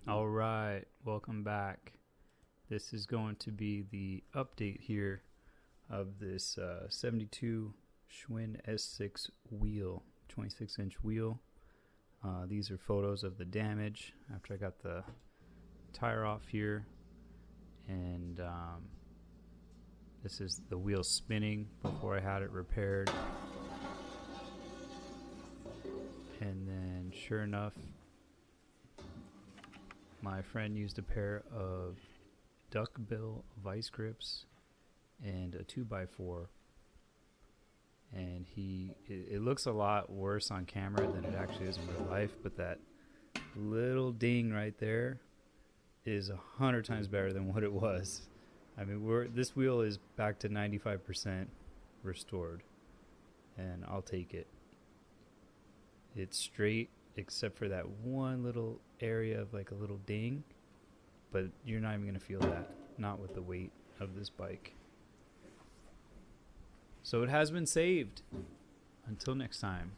All right, welcome back. This is going to be the update here of this 72 Schwinn S-6 wheel, 26-inch wheel. These are photos of the damage after I got the tire off here, and this is the wheel spinning before I had it repaired. And then sure enough, my friend used a pair of duckbill vice grips and a 2x4, and it looks a lot worse on camera than it actually is in real life, but that little ding right there is 100 times better than what it was. I mean, this wheel is back to 95% restored, and I'll take it. It's straight except for that one little area of like a little ding, but you're not even going to feel that, not with the weight of this bike. So it has been saved. Until next time.